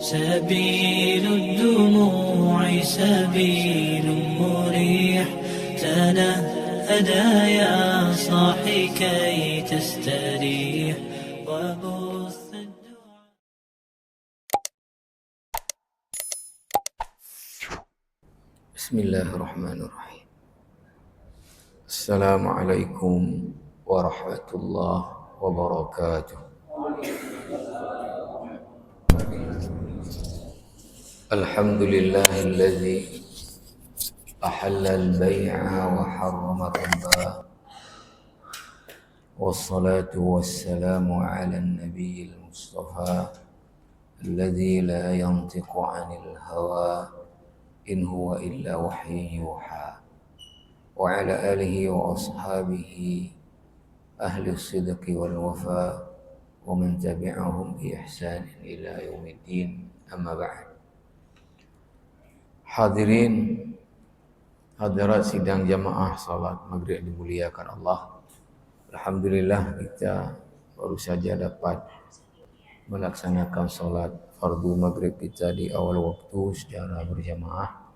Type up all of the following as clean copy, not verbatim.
سبيل الدموع سبيل مريح، تنهدى يا صاحي كي تستريح وبث الدعاء. بسم الله الرحمن الرحيم. السلام عليكم ورحمة الله وبركاته. الحمد لله الذي أحل البيع وحرم الربا، والصلاة والسلام على النبي المصطفى الذي لا ينطق عن الهوى إن هو إلا وحي يوحى، وعلى آله وأصحابه أهل الصدق والوفاء ومن تبعهم بإحسان إلى يوم الدين. أما بعد. Hadirin hadirat sidang jamaah salat maghrib dimuliakan Allah. Alhamdulillah kita baru saja dapat melaksanakan salat fardu maghrib kita di awal waktu secara berjamaah.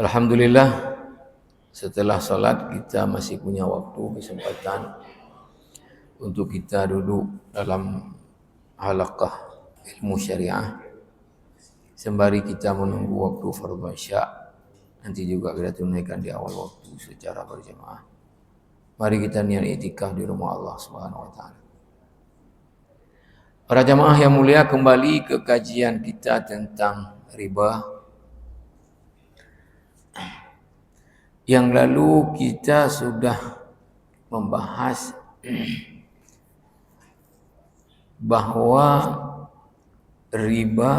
Alhamdulillah setelah salat kita masih punya waktu kesempatan untuk kita duduk dalam halaqah ilmu syariah sembari kita menunggu waktu fardhu isya. Nanti juga kita tunaikan di awal waktu secara berjamaah. Mari kita niat i'tikaf di rumah Allah Subhanahu wa taala. Para jamaah yang mulia, kembali ke kajian kita tentang riba. Yang lalu kita sudah membahas bahwa riba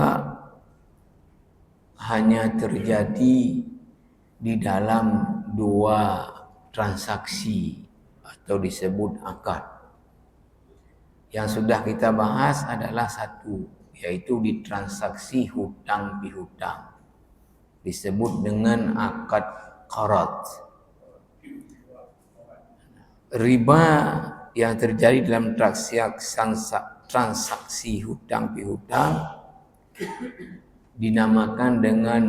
hanya terjadi di dalam dua transaksi atau disebut akad. Yang sudah kita bahas adalah satu, yaitu di transaksi hutang pihutang, disebut dengan akad qarat. Riba yang terjadi dalam transaksi hutang pihutang dinamakan dengan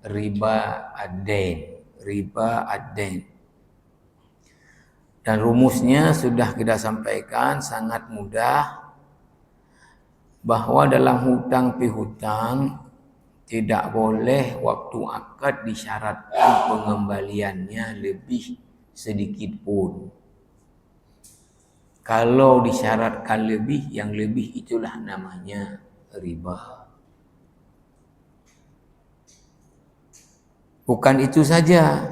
riba ad-dain. Dan rumusnya sudah kita sampaikan, sangat mudah, bahwa dalam hutang pihutang tidak boleh waktu akad disyaratkan pengembaliannya lebih sedikit pun. Kalau disyaratkan lebih, yang lebih itulah namanya riba. Bukan itu saja,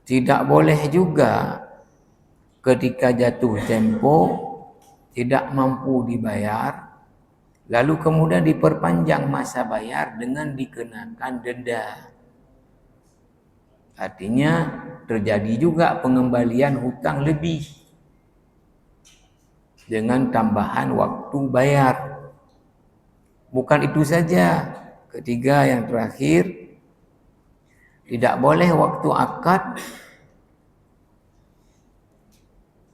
tidak boleh juga ketika jatuh tempo tidak mampu dibayar, lalu kemudian diperpanjang masa bayar dengan dikenakan denda. Artinya terjadi juga pengembalian hutang lebih dengan tambahan waktu bayar. Bukan itu saja. Ketiga, yang terakhir, tidak boleh waktu akad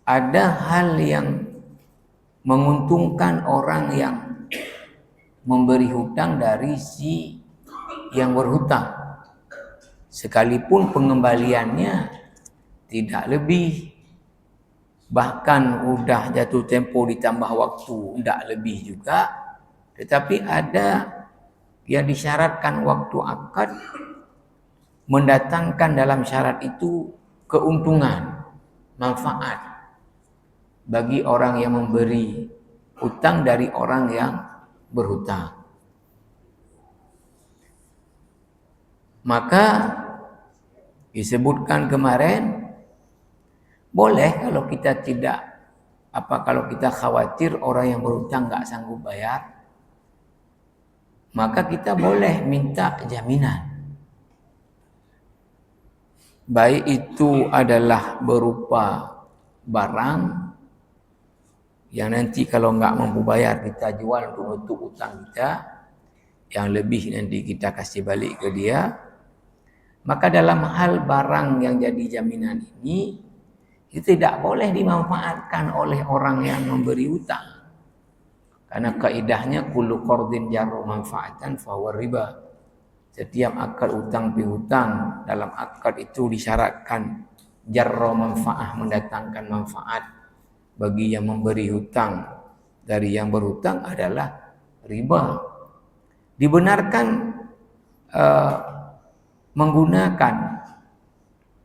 ada hal yang menguntungkan orang yang memberi hutang dari si yang berhutang, sekalipun pengembaliannya tidak lebih, bahkan udah jatuh tempo ditambah waktu tidak lebih juga, tetapi ada yang disyaratkan waktu akad mendatangkan dalam syarat itu keuntungan, manfaat bagi orang yang memberi hutang dari orang yang berhutang. Maka disebutkan kemarin, boleh kalau kita kalau kita khawatir orang yang berhutang nggak sanggup bayar, maka kita boleh minta jaminan. Baik itu adalah berupa barang yang nanti kalau nggak mampu bayar kita jual untuk nutup hutang kita, yang lebih nanti kita kasih balik ke dia. Maka dalam hal barang yang jadi jaminan ini, itu tidak boleh dimanfaatkan oleh orang yang memberi hutang. Karena kaidahnya kullu qardin jarra manfaatan fahuwa riba. Setiap akad utang piutang, dalam akad itu disyaratkan jarra manfaah, mendatangkan manfaat bagi yang memberi hutang dari yang berhutang adalah riba. Dibenarkan menggunakan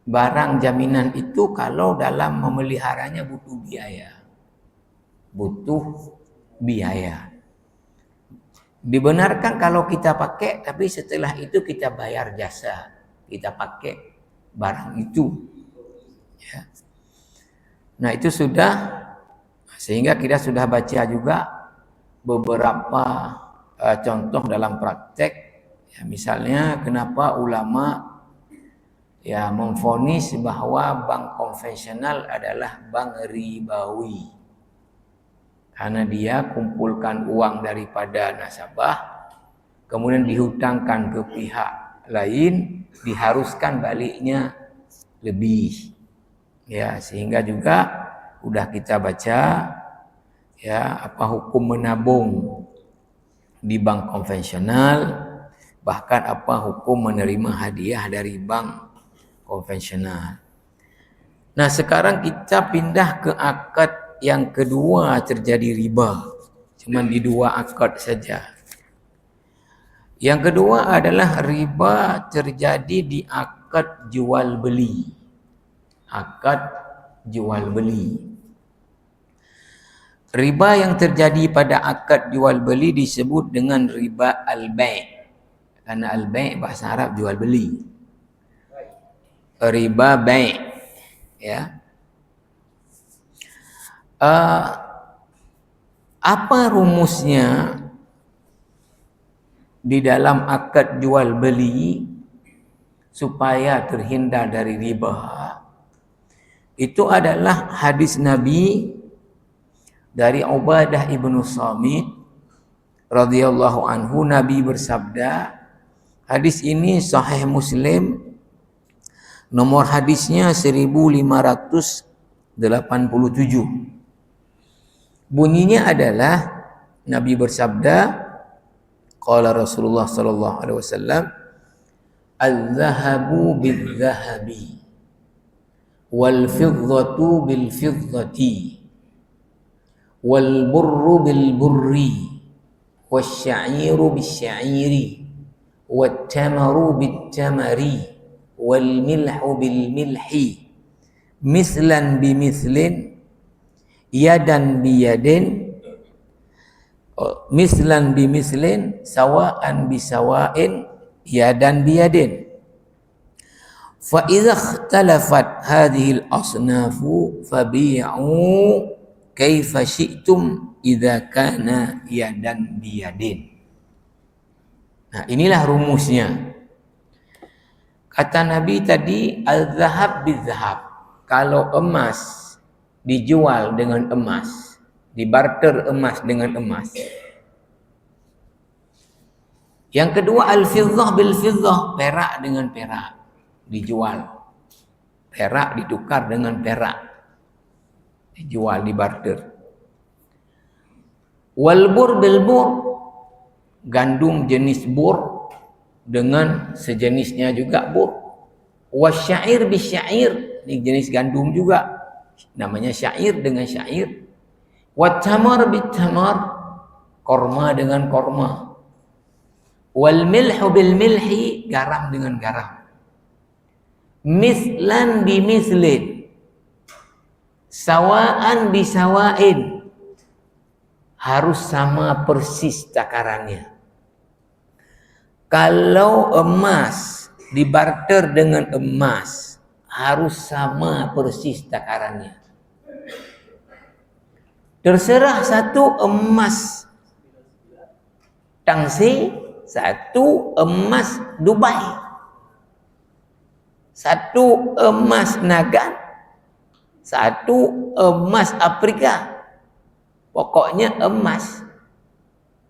barang jaminan itu kalau dalam memeliharanya butuh biaya. Dibenarkan kalau kita pakai, tapi setelah itu kita bayar jasa, kita pakai barang itu. Ya. Nah itu sudah, sehingga kita sudah baca juga beberapa contoh dalam praktek. Ya, misalnya kenapa ulama ya memvonis bahwa bank konvensional adalah bank ribawi. Karena dia kumpulkan uang daripada nasabah, kemudian dihutangkan ke pihak lain, diharuskan baliknya lebih. Ya, sehingga juga udah kita baca ya apa hukum menabung di bank konvensional, bahkan apa hukum menerima hadiah dari bank konvensional. Nah, sekarang kita pindah ke akad yang kedua terjadi riba. Cuma di dua akad saja. Yang kedua adalah riba terjadi di akad jual beli. Akad jual beli. Riba yang terjadi pada akad jual beli disebut dengan riba al-bai'. Karena al-bai' bahasa Arab jual beli. Riba bai', ya. Apa rumusnya di dalam akad jual beli supaya terhindar dari riba? Itu adalah hadis Nabi dari Ubadah ibnu Samit radhiyallahu anhu. Nabi bersabda, hadis ini sahih Muslim, nomor hadisnya 1587. Bunyinya adalah Nabi bersabda, qala Rasulullah sallallahu alaihi wasallam, "Az-zahabu bil-zahabi wal fiddatu bil-fiddati wal burru bil-burri wasy-sya'iru bis-sya'iri wat tamaru bit-tamari wal milhu bil-milhi mislan bimithlin yadan biyadin mislan bimislin sawaan bisawain yadan biyadin fa idza ikhtalafat hadhihi al-asnafu fabi'u kaifa syi'tum idza kana yadan biyadin." Nah, inilah rumusnya. Kata Nabi tadi, al-zahab bil-zahab. Kalau emas dijual dengan emas, dibarter emas dengan emas. Yang kedua, al-fiddah bil-fiddah, perak dengan perak dijual. Perak ditukar dengan perak, dijual, dibarter. Wal bur bil bur, gandum jenis bur dengan sejenisnya juga bur. Wasyair bisyair, ini jenis gandum juga, namanya syair dengan syair. Wat tamar bit tamar, korma dengan korma. Wal milhu bil milhi, garam dengan garam. Mislan bi mislin, sawaan bi sawain, harus sama persis takarannya. Kalau emas dibarter dengan emas, harus sama persis takarannya. Terserah satu emas Tangsi, satu emas Dubai, satu emas Nagan, satu emas Afrika. Pokoknya emas.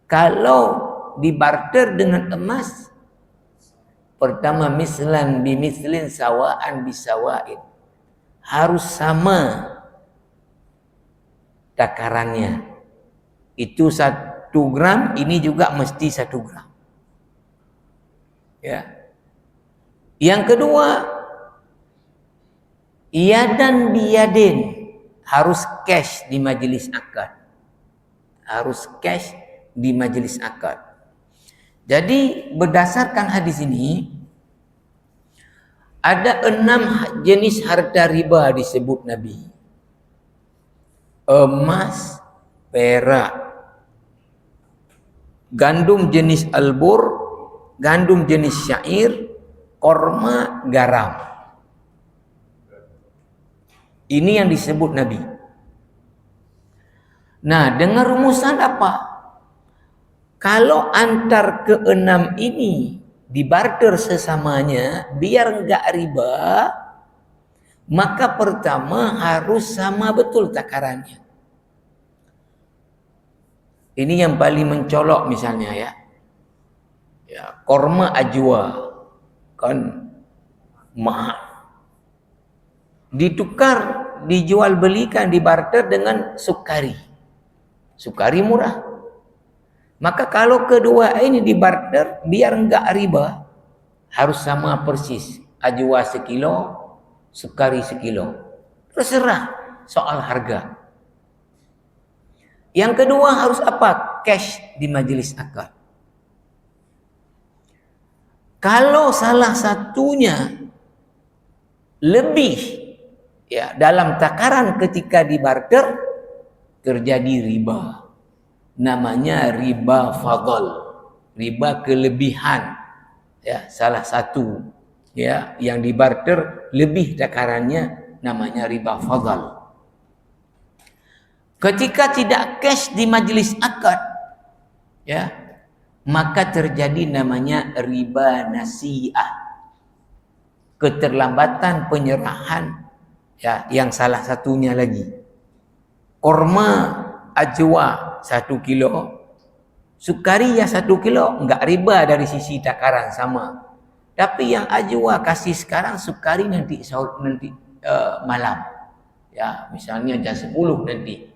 Kalau dibarter dengan emas, pertama mislan bimislin sawaan bisawain, harus sama takarannya. Itu 1 gram, ini juga mesti 1 gram. Ya. Yang kedua, iadan biyadin, harus cash di majlis akad. Harus cash di majlis akad. Jadi berdasarkan hadis ini, ada 6 jenis harta riba disebut Nabi. Emas, perak, gandum jenis albur, gandum jenis syair, korma, garam. Ini yang disebut Nabi. Nah, dengan rumusan apa? Kalau antar ke-6 ini dibarter sesamanya biar enggak riba, maka pertama harus sama betul takarannya. Ini yang paling mencolok misalnya ya. Ya, korma ajwa kan mahal. Ditukar, dijual belikan, dibarter dengan sukari. Sukari murah. Maka kalau kedua ini dibarter, biar enggak riba, harus sama persis. Ajwa 1 kilo, sukari 1 kilo. Terserah soal harga. Yang kedua harus apa? Cash di majelis akad. Kalau salah satunya lebih ya dalam takaran ketika dibarter, terjadi riba. Namanya riba fadl, riba kelebihan. Ya, salah satu ya yang dibarter lebih takarannya, namanya riba fadl. Ketika tidak cash di majlis akad, ya, maka terjadi namanya riba nasi'ah. Keterlambatan penyerahan ya, yang salah satunya lagi. Korma ajwa 1 kilo, sukari ya 1 kilo, enggak riba dari sisi takaran sama. Tapi yang ajwa kasih sekarang, sukari nanti malam. Ya, misalnya jam 10 nanti.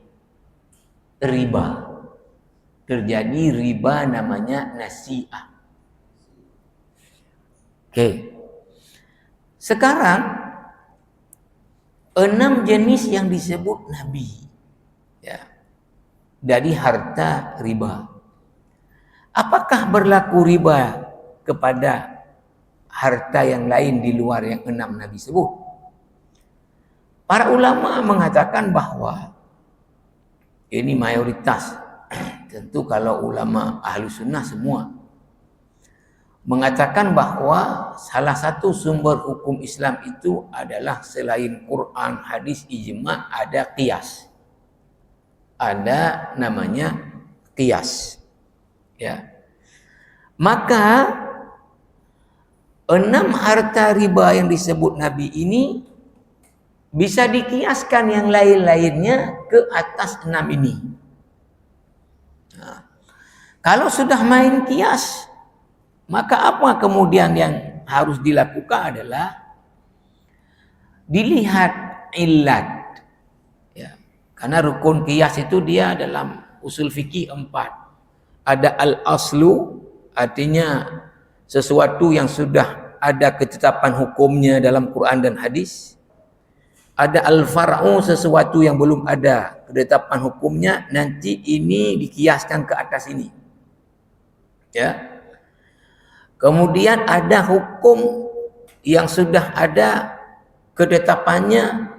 Riba. Terjadi riba namanya nasi'ah. Oke. Sekarang 6 jenis yang disebut Nabi. Ya. Dari harta riba. Apakah berlaku riba kepada harta yang lain di luar yang 6 Nabi sebut? Para ulama mengatakan bahwa ini mayoritas. Tentu kalau ulama ahlu sunnah semua mengatakan bahwa salah satu sumber hukum Islam itu adalah selain Quran, hadis, ijma', ada qiyas. Ada namanya qiyas. Ya. Maka 6 harta riba yang disebut Nabi ini bisa dikiaskan yang lain-lainnya ke atas 6 ini. Nah, kalau sudah main kias, maka apa kemudian yang harus dilakukan adalah dilihat illat. Ya. Karena rukun kias itu dia dalam usul fikih 4. Ada al-aslu, artinya sesuatu yang sudah ada ketetapan hukumnya dalam Quran dan hadis. Ada al-far'u, sesuatu yang belum ada ketetapan hukumnya, nanti ini dikiaskan ke atas ini. Ya. Kemudian ada hukum yang sudah ada ketetapannya,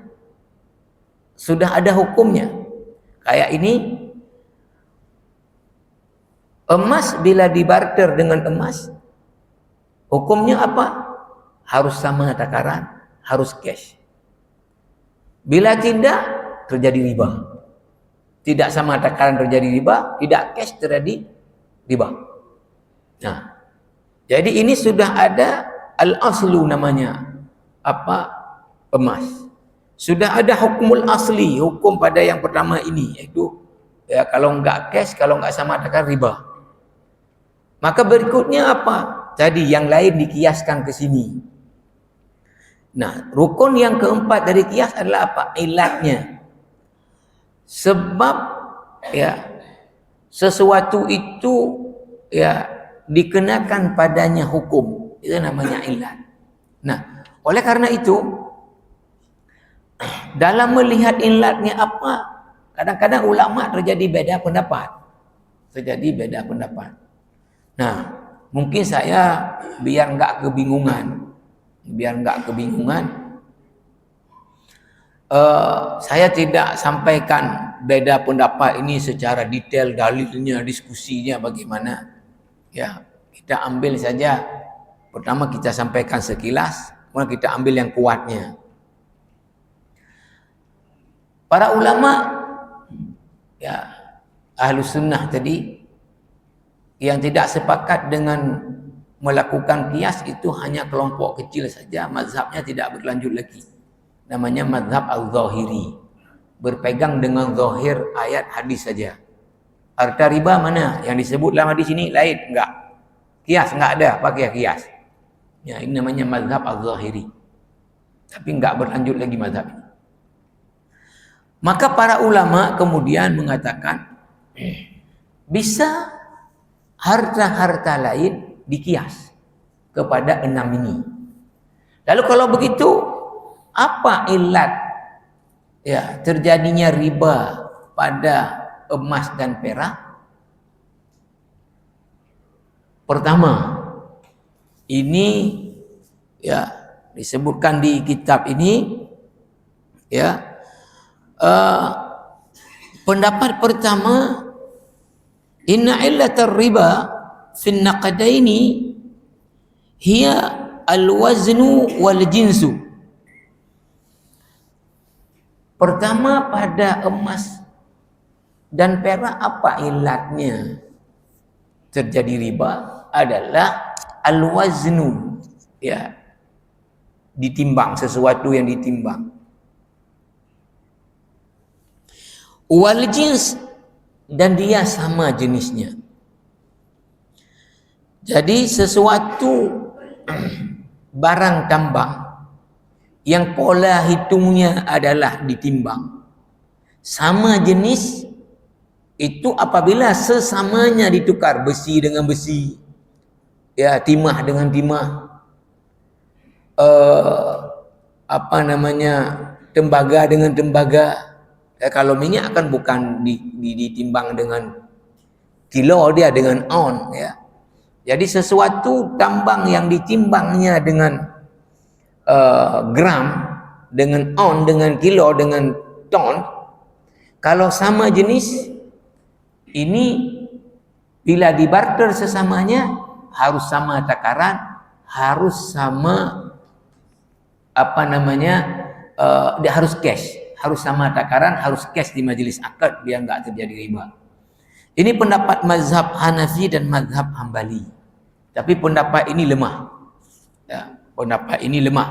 sudah ada hukumnya. Kayak ini, emas bila dibarter dengan emas, hukumnya apa? Harus sama takaran, harus cash. Bila tidak, terjadi riba. Tidak sama takaran terjadi riba, tidak cash terjadi riba. Nah, jadi ini sudah ada al-aslu namanya. Apa? Emas. Sudah ada hukumul asli, hukum pada yang pertama ini, yaitu ya kalau enggak cash, kalau enggak sama takaran riba. Maka berikutnya apa? Tadi yang lain dikiaskan ke sini. Nah, rukun yang keempat dari kias adalah apa? Ilatnya. Sebab ya sesuatu itu ya dikenakan padanya hukum, itu namanya illat. Nah, oleh karena itu dalam melihat illatnya apa, kadang-kadang ulama terjadi beda pendapat. Nah, mungkin saya biar enggak kebingungan, saya tidak sampaikan beda pendapat ini secara detail, dalilnya, diskusinya bagaimana. Ya, kita ambil saja. Pertama kita sampaikan sekilas, kemudian kita ambil yang kuatnya. Para ulama, ya, Ahlus Sunnah tadi, yang tidak sepakat dengan melakukan qiyas itu hanya kelompok kecil saja, mazhabnya tidak berlanjut lagi. Namanya mazhab al-zahiri, berpegang dengan zahir ayat hadis saja. Harta riba mana yang disebut dalam hadis ini lain, enggak. Qiyas enggak ada, pakai qiyas. Ya, ini namanya mazhab al-zahiri. Tapi enggak berlanjut lagi mazhab ini. Maka para ulama kemudian mengatakan bisa harta-harta lain dikias kepada 6 ini. Lalu kalau begitu, apa illat ya terjadinya riba pada emas dan perak? Pertama, ini ya disebutkan di kitab ini, ya, pendapat pertama, inna illatar riba fin naqdaini hiya al-waznu wal jinsu. Pertama, pada emas dan perak apa illatnya terjadi riba adalah al-waznu, ya, ditimbang, sesuatu yang ditimbang. Wal jins, dan dia sama jenisnya. Jadi sesuatu barang tambang yang pola hitungnya adalah ditimbang, sama jenis itu apabila sesamanya ditukar, besi dengan besi, ya, timah dengan timah, tembaga dengan tembaga. Kalau minyak kan bukan ditimbang dengan kilo, dia dengan on, ya. Jadi sesuatu tambang yang ditimbangnya dengan gram, dengan on, dengan kilo, dengan ton, kalau sama jenis ini, bila dibarter sesamanya harus sama takaran, harus sama dia harus cash, harus sama takaran, harus cash di majelis akad biar enggak terjadi riba. Ini pendapat mazhab Hanafi dan mazhab Hambali. Tapi pendapat ini lemah. Ya, pendapat ini lemah.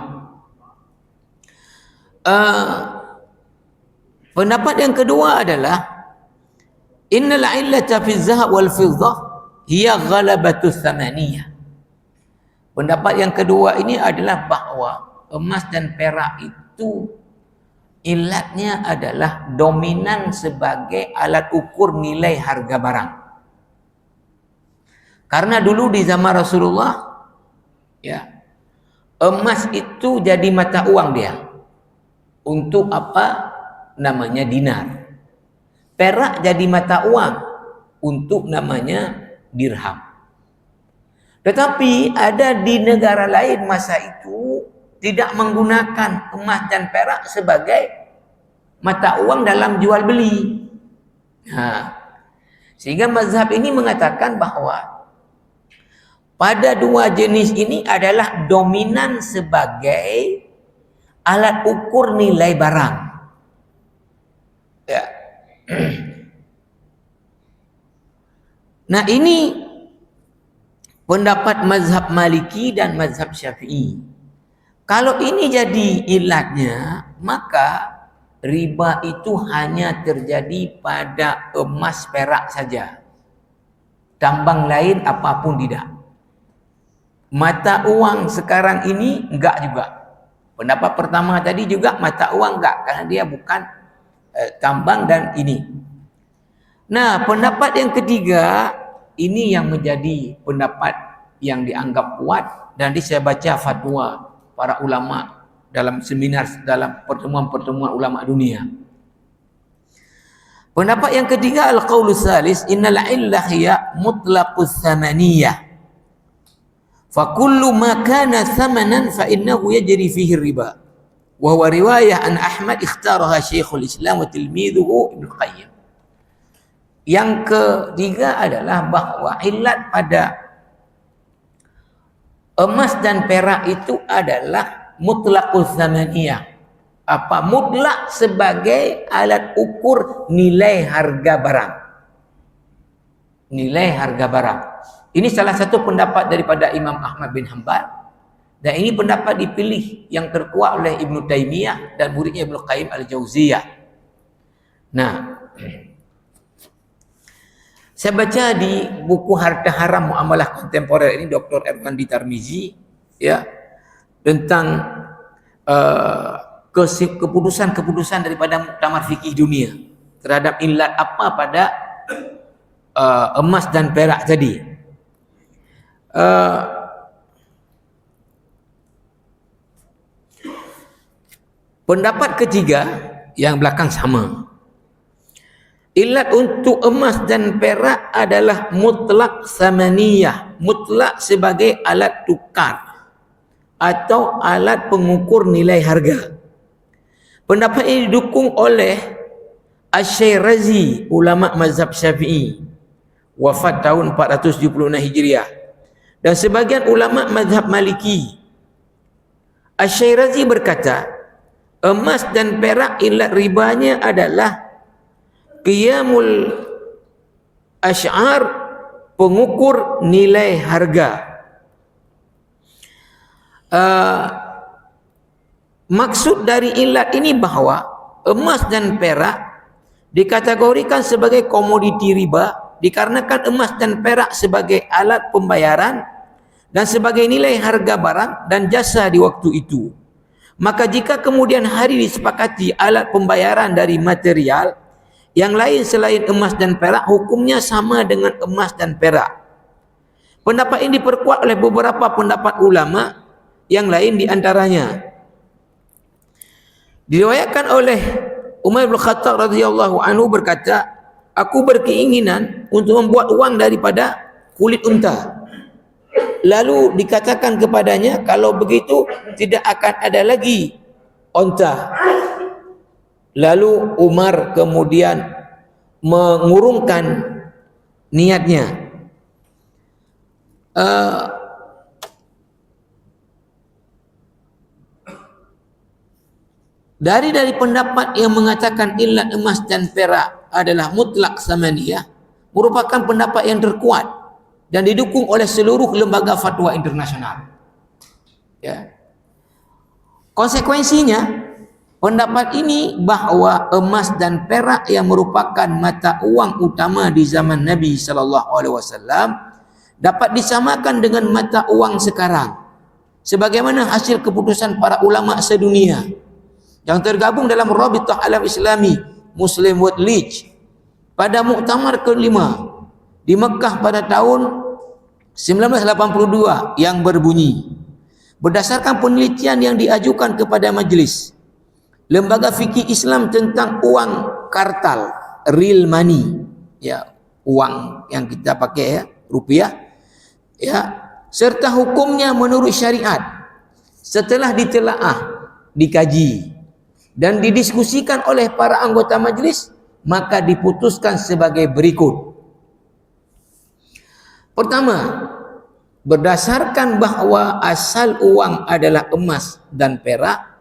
Pendapat yang kedua adalah innal illata fi zahab wal fiddah hiya ghalabatus tsamaniyah. Pendapat yang kedua ini adalah bahwa emas dan perak itu illatnya adalah dominan sebagai alat ukur nilai harga barang. Karena dulu di zaman Rasulullah, ya, emas itu jadi mata uang dia. Untuk apa? Namanya dinar. Perak jadi mata uang untuk namanya dirham. Tetapi ada di negara lain masa itu tidak menggunakan emas dan perak sebagai mata uang dalam jual beli. Nah, sehingga mazhab ini mengatakan bahwa pada dua jenis ini adalah dominan sebagai alat ukur nilai barang. Ya. Nah, ini pendapat mazhab Maliki dan mazhab Syafi'i. Kalau ini jadi ilatnya, maka riba itu hanya terjadi pada emas perak saja. Tambang lain apapun tidak. Mata uang sekarang ini enggak juga. Pendapat pertama tadi juga mata uang enggak, karena dia bukan tambang dan ini. Nah, pendapat yang ketiga ini yang menjadi pendapat yang dianggap kuat dan saya baca fatwa para ulama dalam seminar, dalam pertemuan-pertemuan ulama dunia. Pendapat yang ketiga, al-qaulu tsalis, innal illah hiya mutlaqus tsamaniyah. Fa kullu ma kana tsamanan fa innahu yajri fihi riba. Wa huwa riwayah an Ahmad ikhtaraha Syekhul Islam wa tilmidhuhu Ibnu Qayyim. Yang ketiga adalah bahawa ilat pada emas dan perak itu adalah mutlaqus tsamaniyah. Apa mutlak sebagai alat ukur nilai harga barang. Nilai harga barang. Ini salah satu pendapat daripada Imam Ahmad bin Hanbal. Dan ini pendapat dipilih yang terkuat oleh Ibnu Taimiyah dan muridnya Ibnu Qayyim al-Jauziyah. Nah, saya baca di buku Harta Haram Muamalah Kontemporer ini Dr. Erwandi Tarmizi, ya, tentang keputusan-keputusan daripada Muktamar Fikih Dunia terhadap ilat apa pada emas dan perak tadi. Pendapat ketiga yang belakang sama. Ilat untuk emas dan perak adalah mutlak samaniyah, mutlak sebagai alat tukar atau alat pengukur nilai harga. Pendapat ini didukung oleh Asy-Syairazi, ulama mazhab Syafi'i, wafat tahun 476 Hijriah, dan sebagian ulama mazhab Maliki. Asy-Syairazi berkata, emas dan perak ilat ribanya adalah qiyamul asy'ar, pengukur nilai harga. Maksud dari ilat ini bahawa emas dan perak dikategorikan sebagai komoditi riba dikarenakan emas dan perak sebagai alat pembayaran dan sebagai nilai harga barang dan jasa di waktu itu. Maka jika kemudian hari disepakati alat pembayaran dari material yang lain selain emas dan perak, hukumnya sama dengan emas dan perak. Pendapat ini diperkuat oleh beberapa pendapat ulama yang lain, di antaranya diriwayatkan oleh Umar bin Khattab radhiyallahu anhu berkata, aku berkeinginan untuk membuat uang daripada kulit unta. Lalu dikatakan kepadanya, kalau begitu tidak akan ada lagi unta. Lalu Umar kemudian mengurungkan niatnya. Dari pendapat yang mengatakan ilat emas dan perak adalah mutlak samaniyah merupakan pendapat yang terkuat dan didukung oleh seluruh lembaga fatwa internasional. Ya. Konsekuensinya, pendapat ini bahawa emas dan perak yang merupakan mata uang utama di zaman Nabi SAW dapat disamakan dengan mata uang sekarang, sebagaimana hasil keputusan para ulama sedunia yang tergabung dalam Rabitah Alam Islami Muslim World League pada muktamar ke-5 di Mekah pada tahun 1982 yang berbunyi, berdasarkan penelitian yang diajukan kepada majlis Lembaga Fikih Islam tentang uang kartal, real money, ya, uang yang kita pakai, ya, rupiah, ya, serta hukumnya menurut syariat, setelah ditelaah, dikaji dan didiskusikan oleh para anggota majlis, maka diputuskan sebagai berikut. Pertama, berdasarkan bahawa asal uang adalah emas dan perak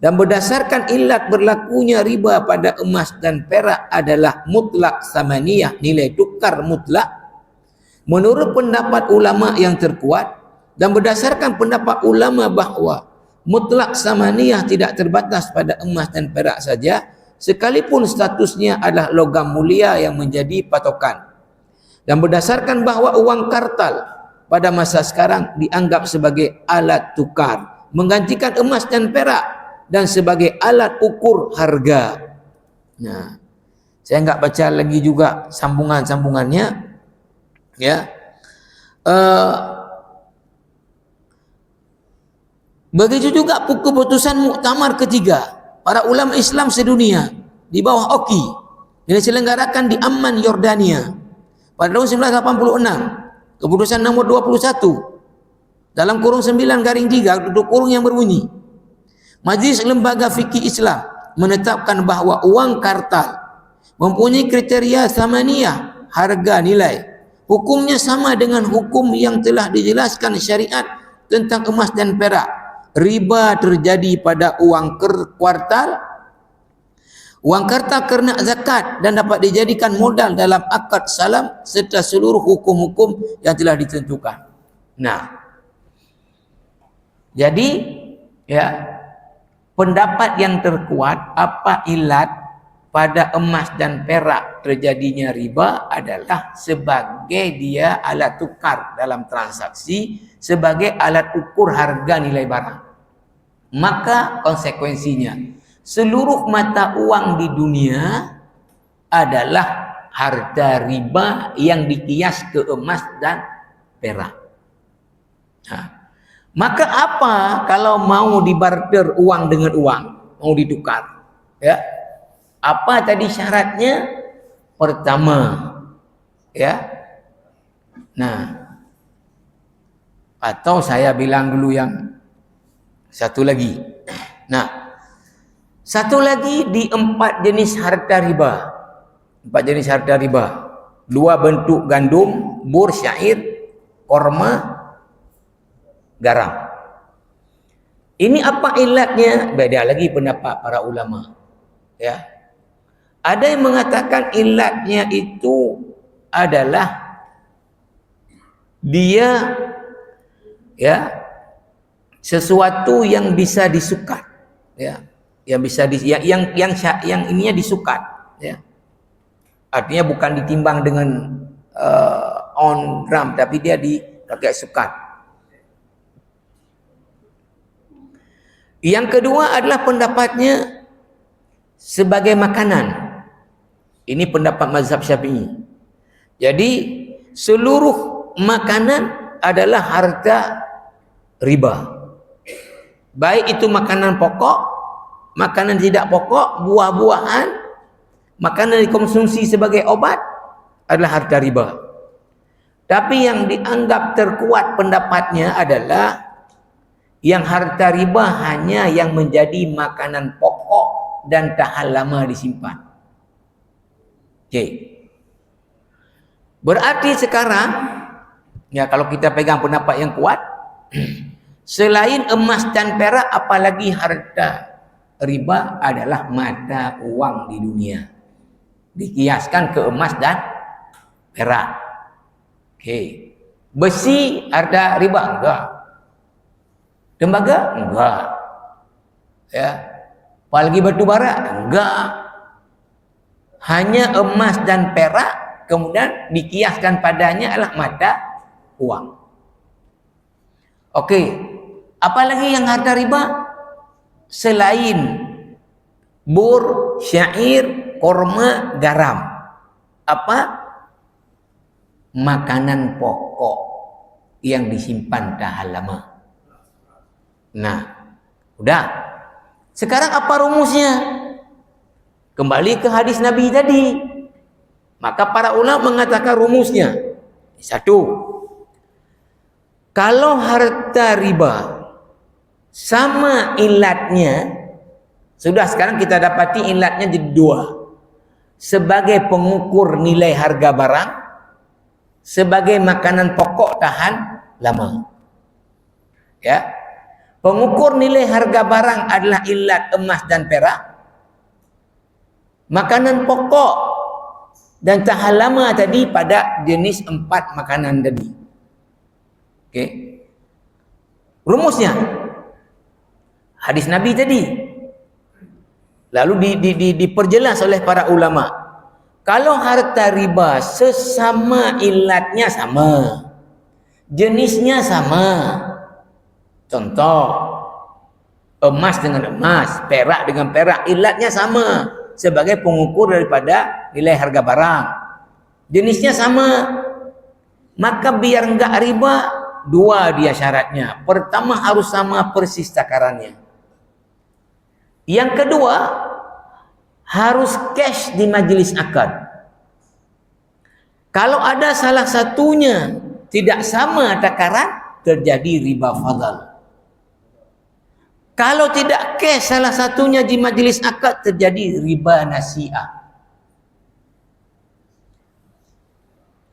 dan berdasarkan ilat berlakunya riba pada emas dan perak adalah mutlak samaniyah, nilai tukar mutlak, menurut pendapat ulama yang terkuat, dan berdasarkan pendapat ulama bahawa mutlak samaniyah tidak terbatas pada emas dan perak saja, sekalipun statusnya adalah logam mulia yang menjadi patokan. Dan berdasarkan bahawa uang kartal pada masa sekarang dianggap sebagai alat tukar, menggantikan emas dan perak, dan sebagai alat ukur harga. Nah, Saya enggak baca lagi juga sambungan-sambungannya. Ya. Begitu juga keputusan muktamar ketiga para ulama Islam sedunia di bawah OKI yang diselenggarakan di Amman, Yordania pada tahun 1986. Keputusan nomor 21 dalam kurung 9/3 tutup kurung yang berbunyi, Majlis Lembaga Fikih Islam menetapkan bahawa uang kartal mempunyai kriteria thamaniyah, harga nilai. Hukumnya sama dengan hukum yang telah dijelaskan syariat tentang emas dan perak. Riba terjadi pada uang kuartal, uang kartal kena zakat dan dapat dijadikan modal dalam akad salam serta seluruh hukum-hukum yang telah ditentukan. Nah, jadi ya, pendapat yang terkuat apa ilat pada emas dan perak terjadinya riba adalah sebagai dia alat tukar dalam transaksi, sebagai alat ukur harga nilai barang. Maka konsekuensinya seluruh mata uang di dunia adalah harta riba yang dikias ke emas dan perak. Nah, maka apa kalau mau dibarter uang dengan uang, mau ditukar? Ya. Apa tadi syaratnya? Pertama, ya. Nah, atau saya bilang dulu yang satu lagi. Nah, satu lagi di 4 jenis harta riba. 4 jenis harta riba. 2 bentuk gandum, bur, syair, korma, garam. Ini apa ilatnya? Beda lagi pendapat para ulama. Ya. Ada yang mengatakan ilatnya itu adalah dia ya sesuatu yang bisa disukat, ya, yang bisa yang ininya disukat, ya. Artinya bukan ditimbang dengan on gram, tapi dia dipakai sukat. Yang kedua adalah pendapatnya sebagai makanan. Ini pendapat mazhab Syafi'i. Jadi seluruh makanan adalah harta riba. Baik itu makanan pokok, makanan tidak pokok, buah-buahan, makanan dikonsumsi sebagai obat adalah harta riba. Tapi yang dianggap terkuat pendapatnya adalah yang harta riba hanya yang menjadi makanan pokok dan tahan lama disimpan. Okey. Berarti sekarang, ya, kalau kita pegang pendapat yang kuat, selain emas dan perak, apalagi harta riba adalah mata uang di dunia. Dikiaskan ke emas dan perak. Okey. Besi harta riba enggak. Tembaga enggak. Ya. Apalagi batu bara enggak. Hanya emas dan perak kemudian dikiaskan padanya adalah mata uang. Okey. Apalagi yang harta riba selain bur, syair, korma, garam. Apa? Makanan pokok yang disimpan tahan lama. Nah, udah. Sekarang apa rumusnya? Kembali ke hadis Nabi tadi. Maka para ulama mengatakan rumusnya. Satu, kalau harta riba sama ilatnya, sudah sekarang kita dapati ilatnya jadi 2. Sebagai pengukur nilai harga barang, sebagai makanan pokok tahan lama. Ya. Pengukur nilai harga barang adalah ilat emas dan perak. Makanan pokok dan tahan lama tadi pada jenis 4 makanan tadi. Okey. Rumusnya hadis Nabi tadi. Lalu diperjelas oleh para ulama. Kalau harta riba sesama ilatnya sama, jenisnya sama. Contoh, emas dengan emas, perak dengan perak, ilatnya sama. sebagai pengukur daripada nilai harga barang. Jenisnya sama. Maka biar enggak riba, dua dia syaratnya. Pertama harus sama persis takarannya. Yang kedua, harus cash di majelis akad. Kalau ada salah satunya tidak sama takaran, terjadi riba fadhal. Kalau tidak cash salah satunya di majelis akad, terjadi riba nasi'ah.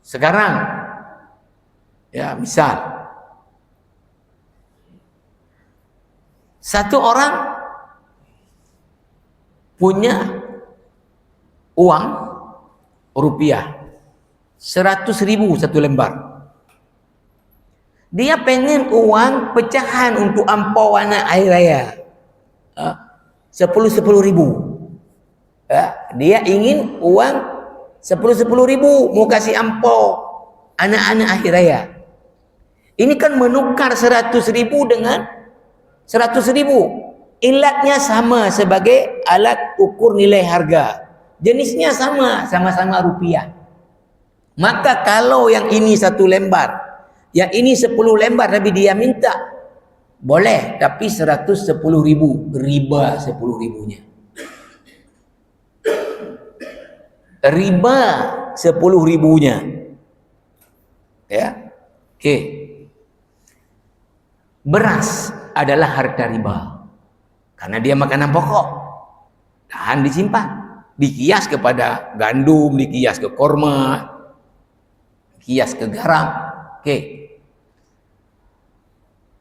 Sekarang, ya misal, satu orang punya uang rupiah 100.000 satu lembar. Dia pengen uang pecahan untuk ampau anak air raya 10.000. Dia ingin uang 10.000 mau kasih ampau anak-anak akhir raya. Ini kan menukar 100.000 dengan 100.000. Ilatnya sama sebagai alat ukur nilai harga. Jenisnya sama-sama rupiah. Maka kalau yang ini 1 lembar, yang ini 10 lembar tapi dia minta, boleh, tapi 110.000, riba 10.000-nya. Riba 10.000-nya. Ya. Oke. Beras adalah harta riba. Karena dia makanan pokok. Tahan disimpan. Dikias kepada gandum, dikias ke korma, dikias ke garam. Oke.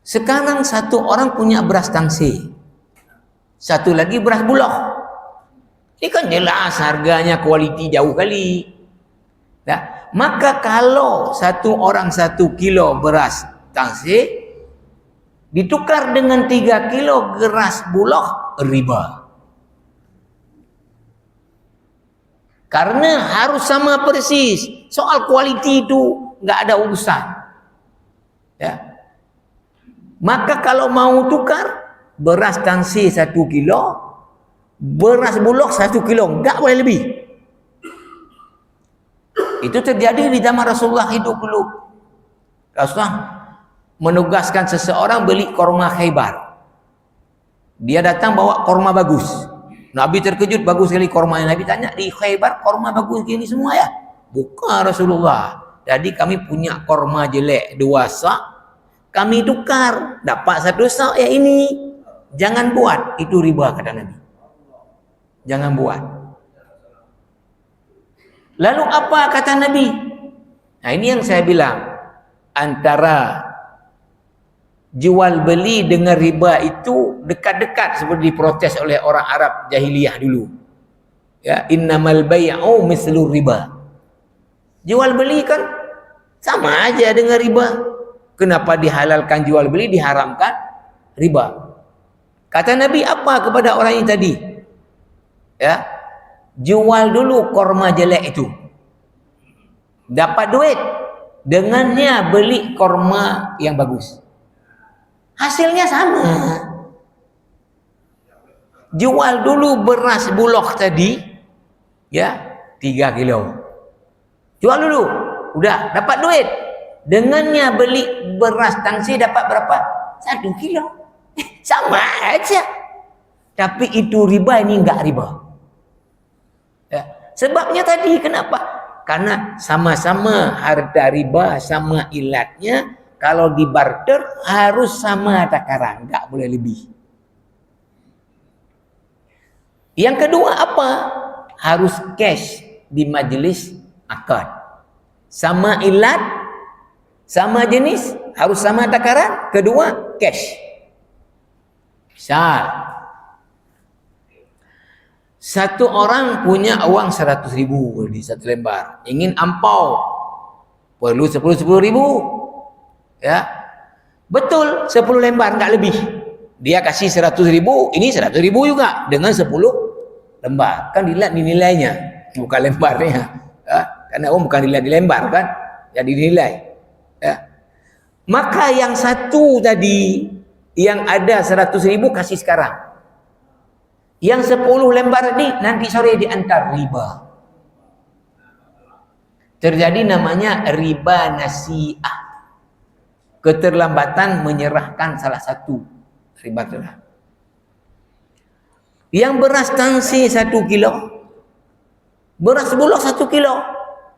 Sekarang satu orang punya beras tangsi. Satu lagi beras bulog. Ini kan jelas harganya kualiti jauh kali. Nah, maka kalau satu orang 1 kilo beras tangsi ditukar dengan 3 kilo beras bulog, riba. Karena harus sama persis. Soal kualiti itu nggak ada urusan. Ya. Maka kalau mau tukar beras tangsi 1 kilo, beras bulog 1 kilo, enggak boleh lebih. Itu terjadi di zaman Rasulullah hidup dulu. Rasulullah menugaskan seseorang beli korma Khaybar. Dia datang bawa korma bagus. Nabi terkejut, bagus sekali kormanya. Nabi tanya, di Khaybar korma bagus gini semua ya? Bukan Rasulullah. Jadi kami punya korma jelek 2 sak, kami tukar, dapat 1 sak ya ini. Jangan buat, itu riba kata Nabi. Jangan buat. Lalu apa kata Nabi? Nah ini yang saya bilang, antara jual beli dengan riba itu dekat-dekat seperti diprotes oleh orang Arab jahiliyah dulu. Ya, innamal bai'u mislu riba. Jual beli kan sama aja dengan riba. Kenapa dihalalkan jual beli, diharamkan riba? Kata Nabi apa kepada orang ini tadi? Ya, jual dulu korma jelek itu, dapat duit, dengannya beli korma yang bagus, hasilnya sama. Jual dulu beras bulog tadi, ya 3 kilo, jual dulu, udah dapat duit, dengannya beli beras tangsi dapat berapa? 1 kilo, sama aja. Tapi itu riba, ini enggak riba. Ya. Sebabnya tadi kenapa? Karena sama-sama harta riba, sama ilatnya. Kalau di barter harus sama takaran, enggak boleh lebih. Yang kedua apa? Harus cash di majelis akad. Sama ilat, sama jenis, harus sama takaran. Kedua, cash. Misal, satu orang punya uang 100.000 di 1 lembar, ingin ampau, perlu 10.000. Ya, betul 10 lembar, enggak lebih. Dia kasih 100.000, ini 100.000 juga dengan 10 lembar. Kan dilihat nilainya, bukan lembarnya. Ya, karena bukan dilihat di lembar kan, jadi dinilai. Ya. Maka yang satu tadi yang ada 100.000 kasih sekarang. Yang 10 lembar ni nanti sore diantar riba. Terjadi namanya riba nasi'ah. Keterlambatan menyerahkan salah satu riba telah. Yang beras tangsi 1 kilo, beras bulog 1 kilo,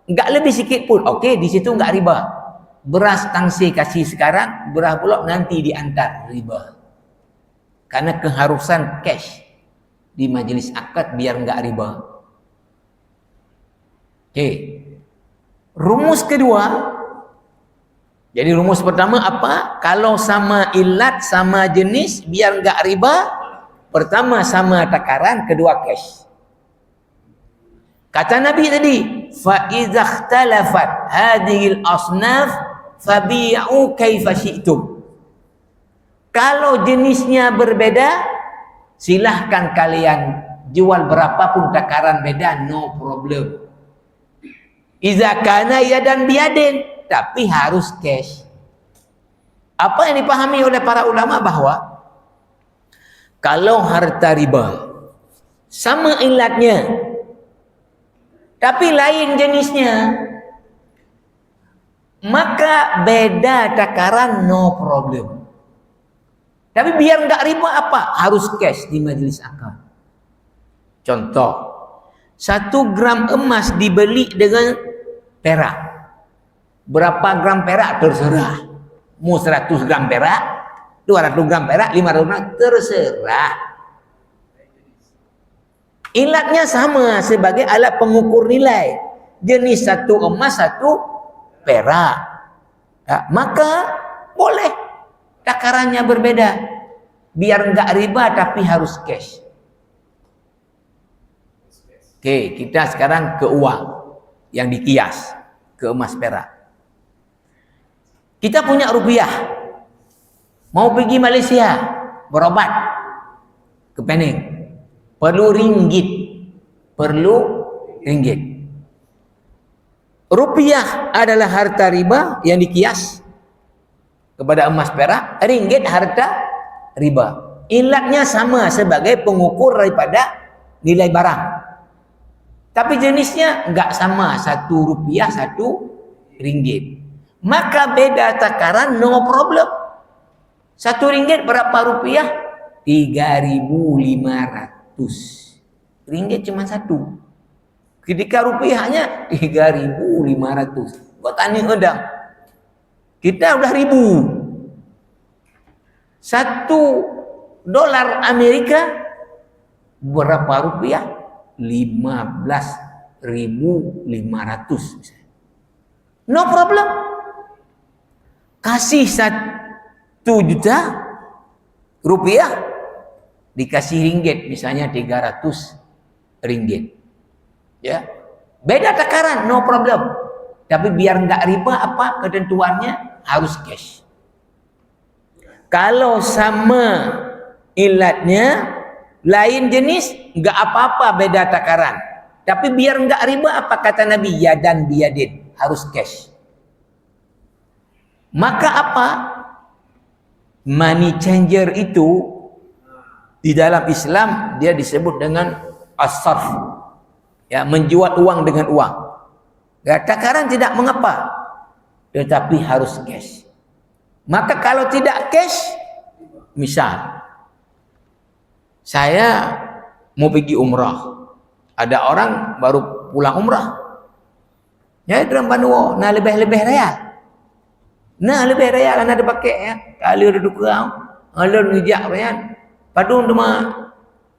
enggak lebih sikit pun, okey, di situ enggak riba. Beras tangsi kasih sekarang, beras bulog nanti diantar, riba. Karena keharusan cash di majlis akad biar enggak riba. Okey. Rumus kedua, jadi rumus pertama apa? Kalau sama ilat, sama jenis, biar enggak riba, pertama sama takaran, kedua cash. Kata Nabi tadi, fa idza ikhtalafat hadhil asnaf fabi'u kaifa syi'tum. Kalau jenisnya berbeda, silahkan kalian jual berapapun takaran beda, no problem. Iza kana yadan biadin, tapi harus cash. Apa yang dipahami oleh para ulama bahwa kalau harta riba sama ilatnya tapi lain jenisnya, maka beda takaran, no problem. Tapi biar enggak riba apa? Harus cash di majlis akad. Contoh, 1 gram emas dibeli dengan perak. Berapa gram perak terserah. Mau 100 gram perak, 200 gram perak, 500 gram terserah. Ilatnya sama sebagai alat pengukur nilai. Jenis 1 emas, 1 perak. Ya, maka boleh takarannya berbeda. Biar enggak riba tapi harus cash. Oke, kita sekarang ke uang yang dikias ke emas perak. Kita punya rupiah, mau pergi Malaysia berobat ke Penang, perlu ringgit. Rupiah adalah harta riba yang dikias kepada emas perak, ringgit harta riba. Ilatnya sama sebagai pengukur daripada nilai barang. Tapi jenisnya enggak sama, 1 rupiah, 1 ringgit. Maka beda takaran, no problem. 1 ringgit berapa rupiah? 3.500. Ringgit cuma 1. Ketika rupiahnya 3.500. Buat tani udang. Kita udah 1.000. 1 dolar Amerika berapa rupiah? 15.500 misalnya. No problem. Kasih 1 juta rupiah, dikasih ringgit misalnya 300 ringgit. Ya. Beda takaran, no problem. Tapi biar enggak riba apa ketentuannya? Harus cash. Kalau sama ilatnya, lain jenis, enggak apa-apa beda takaran. Tapi biar enggak riba apa kata Nabi? Yadan biyadin, harus cash. Maka apa? Money changer itu di dalam Islam dia disebut dengan as-sarf. Ya, menjual uang dengan uang. Ya, takaran tidak mengapa, tetapi harus cash. Maka kalau tidak cash, misal saya mau pergi umrah, ada orang baru pulang umrah, ya dalam Banua, nah lebih real. Nah lebih real anda ada pakai ya. Kalau ada dukau, kalau ngejak bayan, padung cuma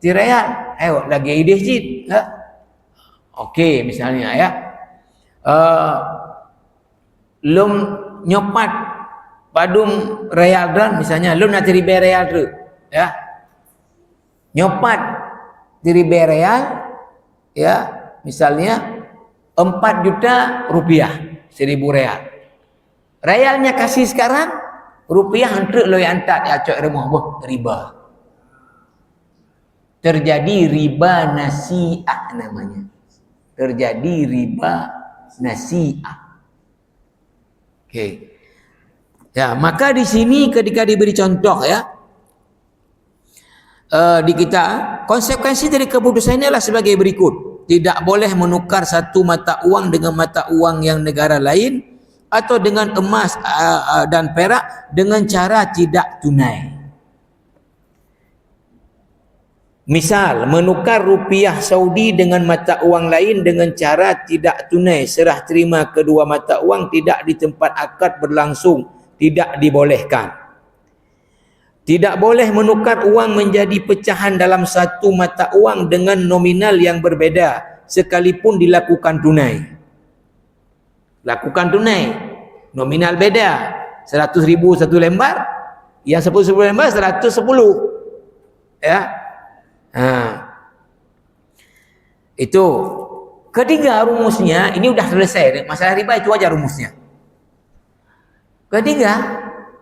tireal, ayo lagi ide cit. Ya. Okey misalnya ya. Lum nyopat padung real dan misalnya lum nak ribe real tu, ya. Nyopat ribe real, ya, misalnya 4 juta rupiah, 1.000 real. Realnya kasih sekarang, rupiah hantar lo yang hantar ya cok remah boh riba. Terjadi riba nasi'ah namanya. Terjadi riba nasi'ah. Okey. Ya, maka di sini ketika diberi contoh ya, di kita, konsekuensi dari keputusan ini adalah sebagai berikut. Tidak boleh menukar satu mata uang dengan mata uang yang negara lain atau dengan emas dan perak dengan cara tidak tunai. Misal, menukar rupiah Saudi dengan mata uang lain dengan cara tidak tunai, serah terima kedua mata uang tidak di tempat akad berlangsung, tidak dibolehkan. Tidak boleh menukar uang menjadi pecahan dalam satu mata uang dengan nominal yang berbeda, sekalipun dilakukan tunai. Lakukan tunai, nominal beda, 100.000 satu lembar, yang 10 lembar 110. Ya. Itu ketiga rumusnya. Ini udah selesai masalah riba, itu aja rumusnya. Ketiga,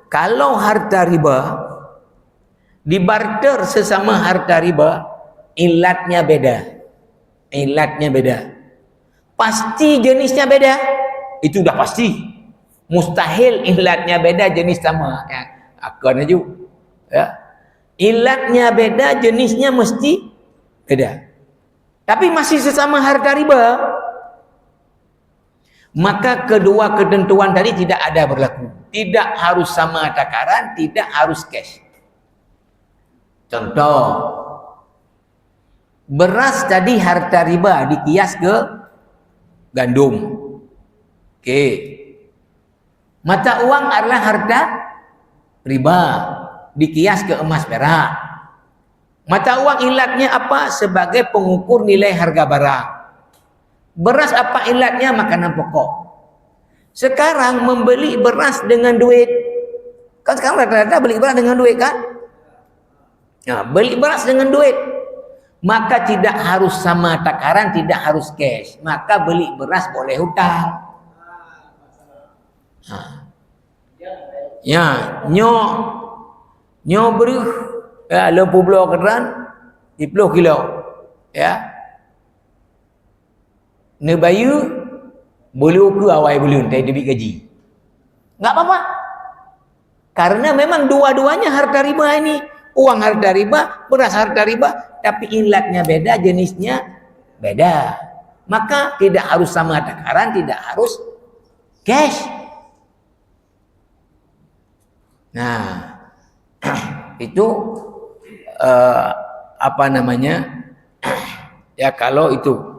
kalau harta riba dibarter sesama harta riba, ilatnya beda, pasti jenisnya beda, itu udah pasti. Mustahil ilatnya beda jenis sama, ya akan aja ya. Ilatnya beda, jenisnya mesti beda. Tapi masih sesama harta riba, maka kedua ketentuan tadi tidak ada berlaku. Tidak harus sama takaran, tidak harus cash. Contoh, beras tadi harta riba dikias ke gandum. Oke. Mata uang adalah harta riba dikias ke emas perak. Mata uang ilatnya apa? Sebagai pengukur nilai harga barang. Beras apa ilatnya? Makanan pokok. Sekarang membeli beras dengan duit, kan sekarang rata-rata beli beras dengan duit kan? Nah, beli beras dengan duit, maka tidak harus sama takaran, tidak harus cash. Maka beli beras boleh hutang. Ya, nyo beri ya 50 keran 10 kilo ya. Ne bayu boleh ke awal belum tak debit gaji. Enggak apa-apa. Karena memang dua-duanya harta riba ini. Uang harta riba, beras harta riba, tapi ilatnya beda, jenisnya beda. Maka tidak harus sama takaran, tidak harus cash. Nah, itu apa namanya? Ya kalau itu.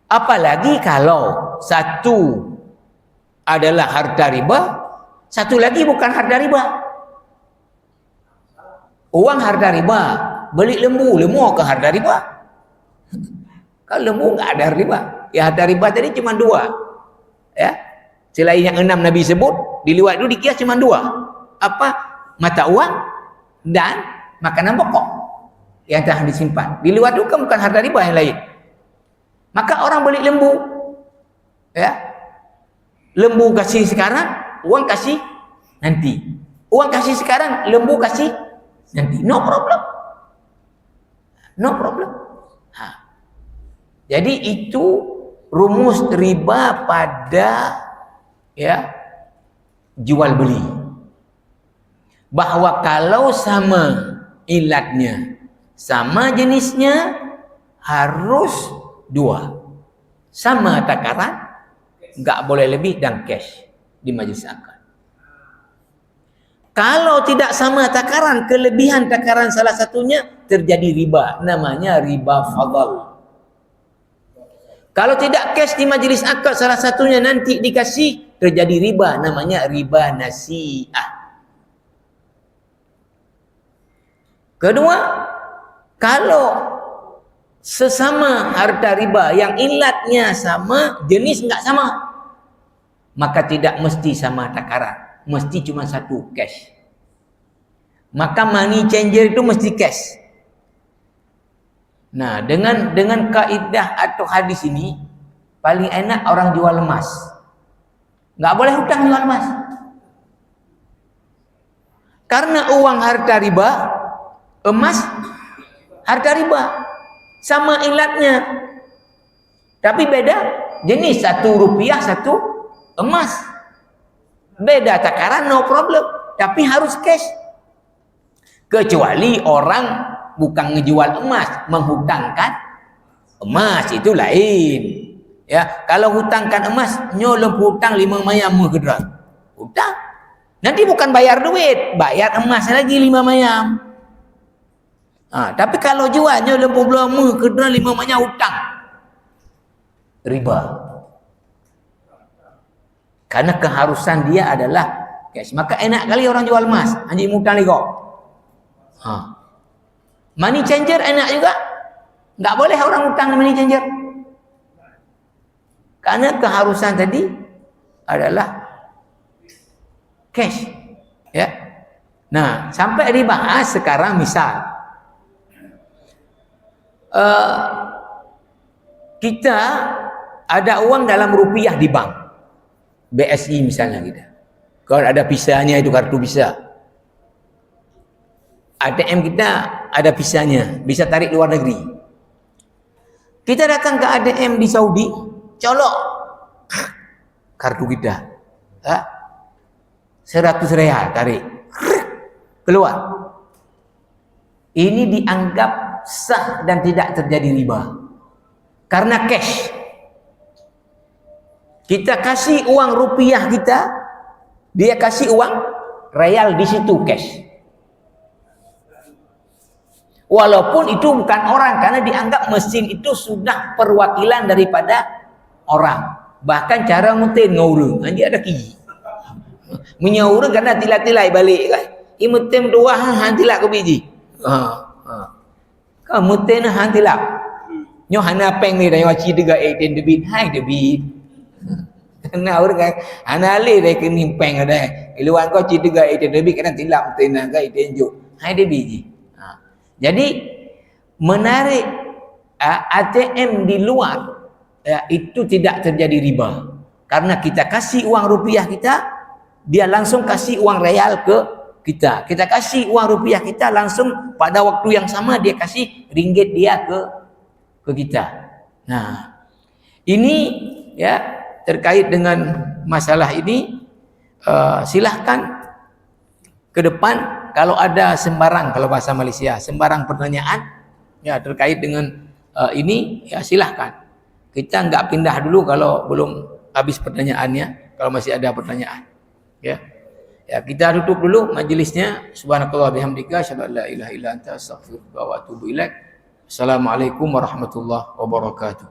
Apalagi kalau satu adalah harta riba, satu lagi bukan harta riba. Uang harta riba, beli lembu ke harta riba. Kalau lembu enggak ada riba. Ya harta riba tadi cuma 2. Ya. Selain yang 6 Nabi sebut, di luar itu dikias cuma 2. Apa? Mata uang dan makanan pokok yang telah disimpan. Di luar itu kan bukan harta riba yang lain. Maka orang beli lembu, ya, lembu kasih sekarang, uang kasih nanti. Uang kasih sekarang, lembu kasih nanti. No problem. No problem. Jadi itu rumus riba pada ya jual beli. Bahwa kalau sama ilatnya, sama jenisnya, harus 2. Sama takaran, enggak boleh lebih, dan cash di majelis akad. Kalau tidak sama takaran, kelebihan takaran salah satunya, terjadi riba, namanya riba fadl. Kalau tidak cash di majelis akad salah satunya nanti dikasih, terjadi riba, namanya riba nasi'ah. Kedua, kalau sesama harta riba yang ilatnya sama, jenis enggak sama, maka tidak mesti sama takaran, mesti cuma satu cash. Maka money changer itu mesti cash. Nah, dengan kaidah atau hadis ini paling enak orang jual emas. Enggak boleh hutang jual emas. Karena uang harta riba, emas harta riba. Sama ilatnya, tapi beda jenis, 1 rupiah 1 emas, beda takaran, no problem, tapi harus cash. Kecuali orang bukan ngejual emas, menghutangkan emas itu lain. Ya, kalau hutangkan emas, nyo lempu hutang 5 mayam kedra. Hutang. Nanti bukan bayar duit, bayar emas lagi 5 mayam. Tapi kalau jual nyo lempu belama kedra 5 mayam hutang. Riba. Karena keharusan dia adalah cash. Maka enak kali orang jual emas, anjing hutang lagi kok. Money changer enak juga. Tak boleh orang hutang money changer. Karena keharusan tadi adalah cash. Ya. Nah, sampai dibahas sekarang misal kita ada uang dalam rupiah di bank. BSI misalnya kita. Kalau ada pisahnya itu kartu pisah. ATM kita ada pisahnya, bisa tarik luar negeri. Kita datang ke ATM di Saudi, colok kartu kita. 100 real tarik. Keluar. Ini dianggap sah dan tidak terjadi riba. Karena cash. Kita kasih uang rupiah kita, dia kasih uang real di situ cash. Walaupun itu bukan orang, karena dianggap mesin itu sudah perwakilan daripada orang. Bahkan cara mutin ngauru, dia ada ki. Menyauru karena tilai-tilai balik kan. Imutin dua hantilak ke biji. Kau mutin hantilak. Nyo hana peng ni dah waci dega 18 debit, hai debit. Nah orang kan hana le dah kini peng ada. Iluan kau ci dega 18 debit kena tilap mutin ga 18 juk. Hai debit. Jadi menarik ATM di luar itu tidak terjadi riba. Karena kita kasih uang rupiah kita, dia langsung kasih uang real ke kita. Kita kasih uang rupiah kita, langsung pada waktu yang sama dia kasih ringgit dia ke kita. Nah, ini ya terkait dengan masalah ini, silahkan ke depan kalau ada sembarang, kalau bahasa Malaysia, sembarang pertanyaan ya terkait dengan ini, ya silahkan. Kita enggak pindah dulu kalau belum habis pertanyaannya, kalau masih ada pertanyaan. Ya. Ya, kita tutup dulu majelisnya. Subhanakallah bihamdika, asyhadu an la ilaha illa anta, astaghfiruka wa atubu ilaik. Assalamualaikum warahmatullahi wabarakatuh.